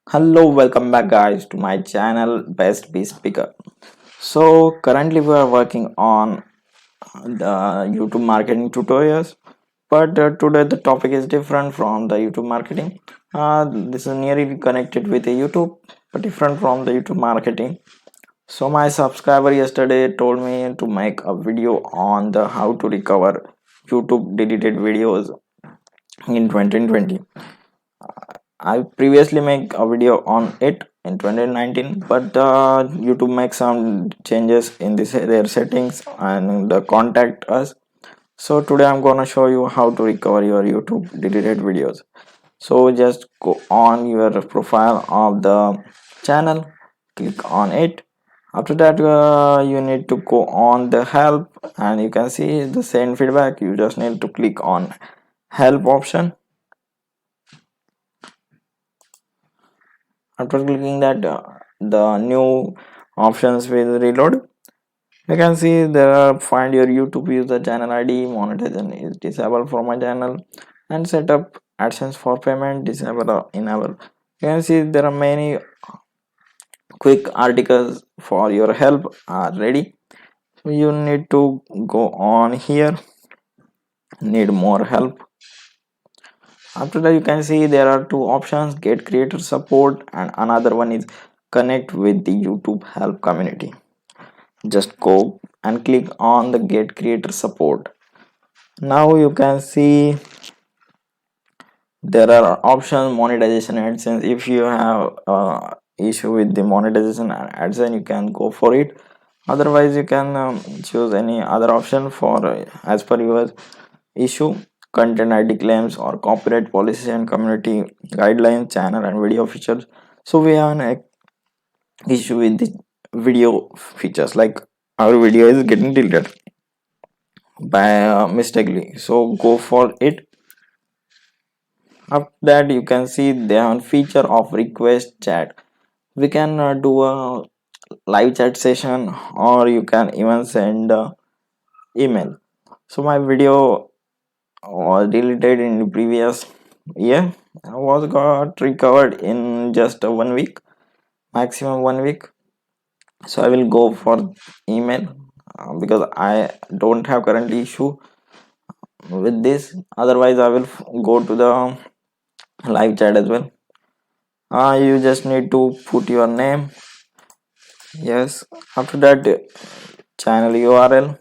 Hello, welcome back guys to my channel Best Be Speaker. So currently we are working on the YouTube marketing tutorials, but today the topic is different from the YouTube marketing. This is nearly connected with the YouTube, but different from the YouTube marketing. So my subscriber yesterday told me to make a video on the how to recover YouTube deleted videos in 2020. I previously make a video on it in 2019, but YouTube makes some changes in this their settings and the contact us. So today I'm gonna show you how to recover your YouTube deleted videos. So just go on your profile of the channel, click on it. After that, you need to go on the help, and you can see the send feedback. You just need to click on help option. After clicking that, the new options will reload. You can see there are find your YouTube user channel ID, monetization is disabled for my channel, and set up AdSense for payment, disable or enable. You can see there are many quick articles for your help are ready. So you need to go on here, need more help. After that, you can see there are two options: get creator support, and another one is connect with the YouTube help community. Just go and click on the get creator support. Now you can see there are options monetization AdSense. If you have issue with the monetization and AdSense, you can go for it. Otherwise, you can choose any other option for as per your issue. Content ID claims or copyright policy and community guidelines, channel and video features. So we have an issue with the video features, like our video is getting deleted by mistakenly. So go for it. After that, you can see they have a feature of request chat. We can do a live chat session, or you can even send email. So my video was deleted in the previous year, was got recovered in just 1 week, maximum 1 week. So I will go for email because I don't have currently issue with this. Otherwise, I will go to the live chat as well. You just need to put your name. Yes. After that, channel URL.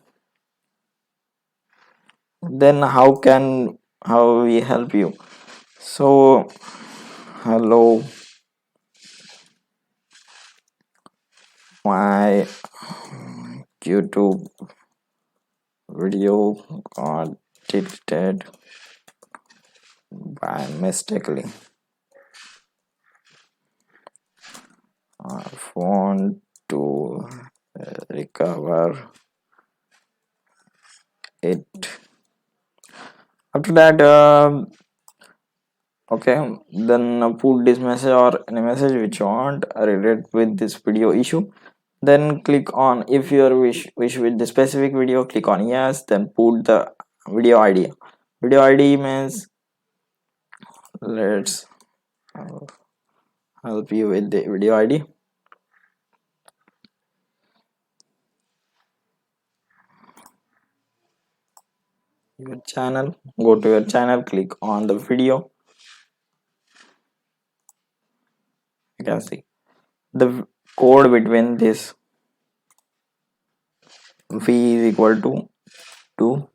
Then how we help you? So hello, my YouTube video got deleted by mistakenly. I want to recover it. After that, okay, then put this message or any message which you want related with this video issue. Then click on, if you wish with the specific video, click on yes, then put the video id. Video id means let's help you with the video id. Your channel, go to your channel, click on the video. You can see the code between this v is equal to 2.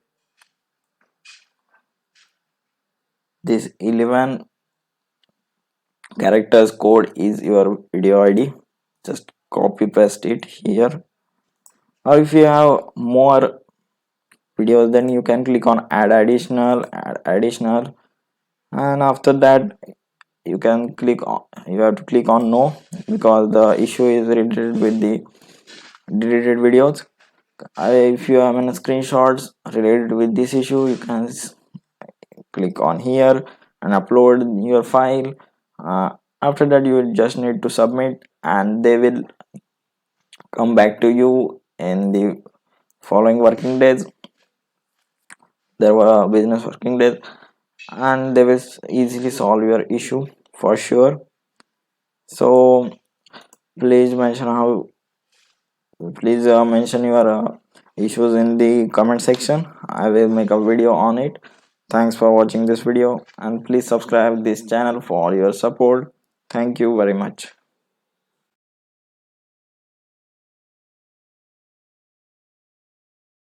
This 11 characters code is your video id. Just copy paste it here, or if you have more videos, then you can click on add additional, and after that you can click on, you have to click on no, because the issue is related with the deleted videos. If you have any screenshots related with this issue, you can click on here and upload your file. After that, you will just need to submit, and they will come back to you in the following working days. There were business working days, and they will easily solve your issue for sure. So please mention how please mention your issues in the comment section. I will make a video on it. Thanks for watching this video, and please subscribe this channel for your support. Thank you very much.